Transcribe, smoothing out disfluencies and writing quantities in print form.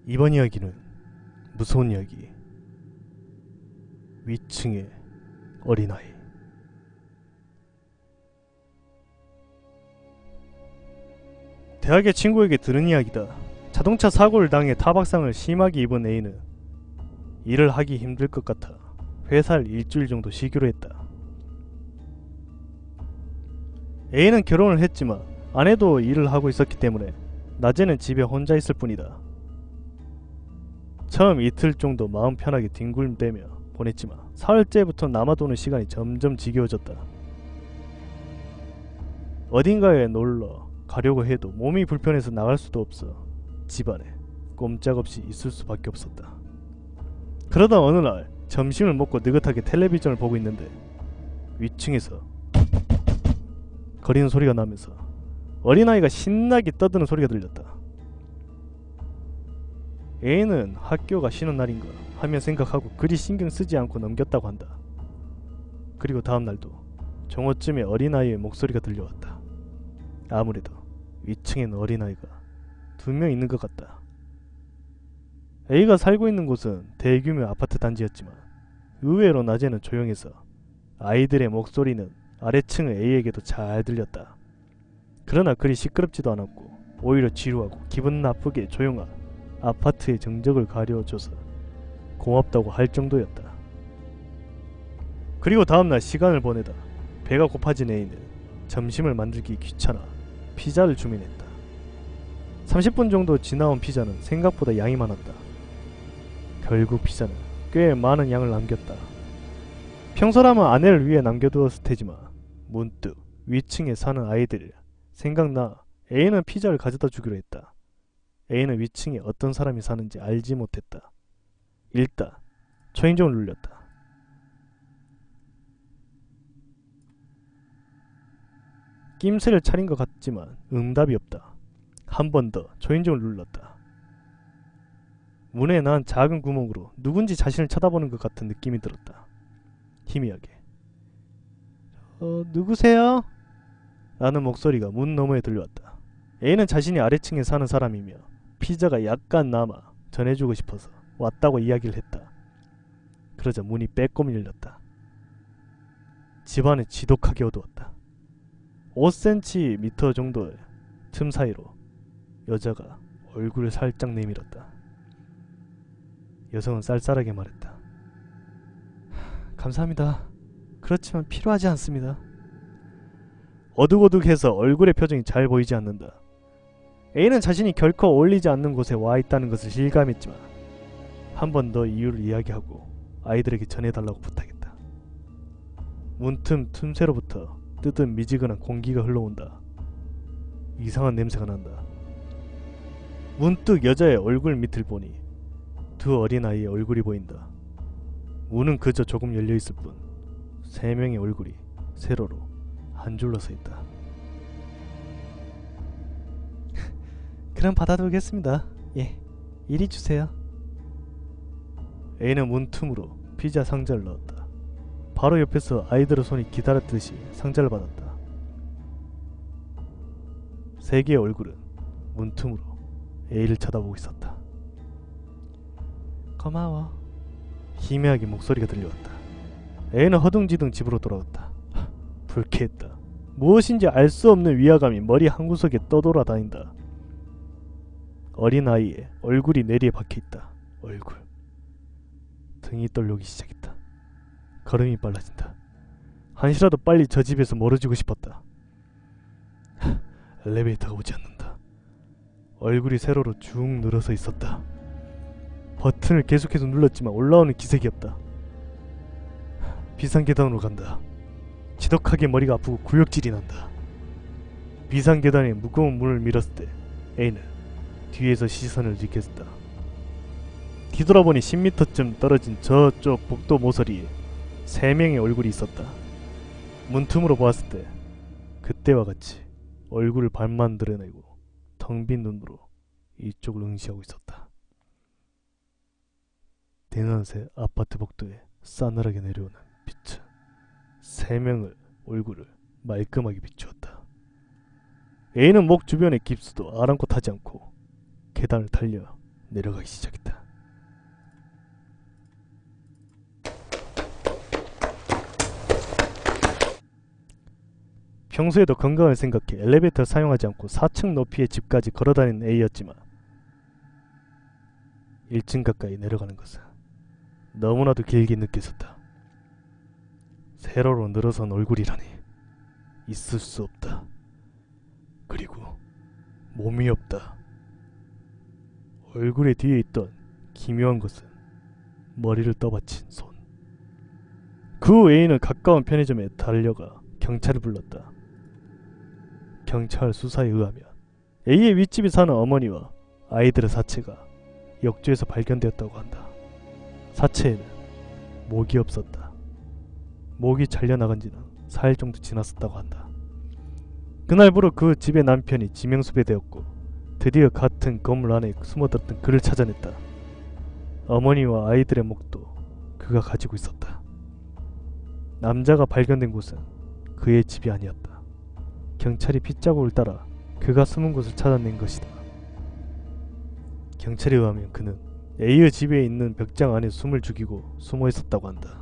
이번 이야기는 무서운 이야기, 위층의 어린아이. 대학의 친구에게 들은 이야기다. 자동차 사고를 당해 타박상을 심하게 입은 A는 일을 하기 힘들 것 같아 회사를 일주일 정도 쉬기로 했다. A는 결혼을 했지만 아내도 일을 하고 있었기 때문에 낮에는 집에 혼자 있을 뿐이다. 처음 이틀 정도 마음 편하게 뒹굴대며 보냈지만 사흘째부터 남아도는 시간이 점점 지겨워졌다. 어딘가에 놀러 가려고 해도 몸이 불편해서 나갈 수도 없어 집안에 꼼짝없이 있을 수밖에 없었다. 그러다 어느 날 점심을 먹고 느긋하게 텔레비전을 보고 있는데 위층에서 거리는 소리가 나면서 어린아이가 신나게 떠드는 소리가 들렸다. A는 학교가 쉬는 날인가 하며 생각하고 그리 신경 쓰지 않고 넘겼다고 한다. 그리고 다음날도 정오쯤에 어린아이의 목소리가 들려왔다. 아무래도 위층에는 어린아이가 2명 있는 것 같다. A가 살고 있는 곳은 대규모 아파트 단지였지만 의외로 낮에는 조용해서 아이들의 목소리는 아래층의 A에게도 잘 들렸다. 그러나 그리 시끄럽지도 않았고 오히려 지루하고 기분 나쁘게 조용한 아파트의 정적을 가려줘서 고맙다고 할 정도였다. 그리고 다음날 시간을 보내다 배가 고파진 A는 점심을 만들기 귀찮아 피자를 주문했다. 30분 정도 지나온 피자는 생각보다 양이 많았다. 결국 피자는 꽤 많은 양을 남겼다. 평소라면 아내를 위해 남겨두었을 테지만 문득 위층에 사는 아이들 생각나 A는 피자를 가져다 주기로 했다. A는 위층에 어떤 사람이 사는지 알지 못했다. 일단 초인종을 눌렀다. 낌새를 차린 것 같지만 응답이 없다. 한 번 더 초인종을 눌렀다. 문에 난 작은 구멍으로 누군지 자신을 쳐다보는 것 같은 느낌이 들었다. 희미하게 누구세요? 라는 목소리가 문 너머에 들려왔다. A는 자신이 아래층에 사는 사람이며 피자가 약간 남아 전해주고 싶어서 왔다고 이야기를 했다. 그러자 문이 빼꼼히 열렸다. 집안은 지독하게 어두웠다. 5cm 정도의 틈 사이로 여자가 얼굴을 살짝 내밀었다. 여성은 쌀쌀하게 말했다. 감사합니다. 그렇지만 필요하지 않습니다. 어둑어둑해서 얼굴의 표정이 잘 보이지 않는다. A는 자신이 결코 어울리지 않는 곳에 와 있다는 것을 실감했지만 한 번 더 이유를 이야기하고 아이들에게 전해달라고 부탁했다. 문틈 틈새로부터 뜨뜻 미지근한 공기가 흘러온다. 이상한 냄새가 난다. 문득 여자의 얼굴 밑을 보니 2 어린아이의 얼굴이 보인다. 문은 그저 조금 열려있을 뿐 3명의 얼굴이 세로로 한 줄로 서있다. 그럼 받아두겠습니다. 예, 이리 주세요. A는 문틈으로 피자 상자를 넣었다. 바로 옆에서 아이들의 손이 기다렸듯이 상자를 받았다. 3개의 얼굴은 문틈으로 A를 쳐다보고 있었다. 고마워. 희미하게 목소리가 들려왔다. A는 허둥지둥 집으로 돌아왔다. 불쾌했다. 무엇인지 알 수 없는 위화감이 머리 한구석에 떠돌아다닌다. 어린아이의 얼굴이 내리에 박혀있다. 얼굴. 등이 떨려오기 시작했다. 걸음이 빨라진다. 한시라도 빨리 저 집에서 멀어지고 싶었다. 엘리베이터가 오지 않는다. 얼굴이 세로로 쭉 늘어서 있었다. 버튼을 계속해서 눌렀지만 올라오는 기색이 없다. 비상계단으로 간다. 지독하게 머리가 아프고 구역질이 난다. 비상계단에 무거운 문을 밀었을 때 A는 뒤에서 시선을 느꼈다. 뒤돌아보니 10m쯤 떨어진 저쪽 복도 모서리에 3명의 얼굴이 있었다. 문틈으로 보았을 때 그때와 같이 얼굴을 반만 드러내고 텅 빈 눈으로 이쪽을 응시하고 있었다. 대낮에 아파트 복도에 싸늘하게 내려오는 빛은 3명의 얼굴을 말끔하게 비추었다. A는 목 주변의 깁스도 아랑곳하지 않고 계단을 달려 내려가기 시작했다. 평소에도 건강을 생각해 엘리베이터를 사용하지 않고 4층 높이의 집까지 걸어다니는 A였지만 1층 가까이 내려가는 것은 너무나도 길게 느껴졌다. 세로로 늘어선 얼굴이라니 있을 수 없다. 그리고 몸이 없다. 얼굴의 뒤에 있던 기묘한 것은 머리를 떠받친 손. 그 후 A는 가까운 편의점에 달려가 경찰을 불렀다. 경찰 수사에 의하면 A의 윗집에 사는 어머니와 아이들의 사체가 역주에서 발견되었다고 한다. 사체에는 목이 없었다. 목이 잘려나간 지는 4일 정도 지났었다고 한다. 그날부로 그 집의 남편이 지명수배되었고 드디어 같은 건물 안에 숨어들었던 그를 찾아냈다. 어머니와 아이들의 목도 그가 가지고 있었다. 남자가 발견된 곳은 그의 집이 아니었다. 경찰이 핏자국을 따라 그가 숨은 곳을 찾아낸 것이다. 경찰에 의하면 그는 A의 집에 있는 벽장 안에 숨을 죽이고 숨어 있었다고 한다.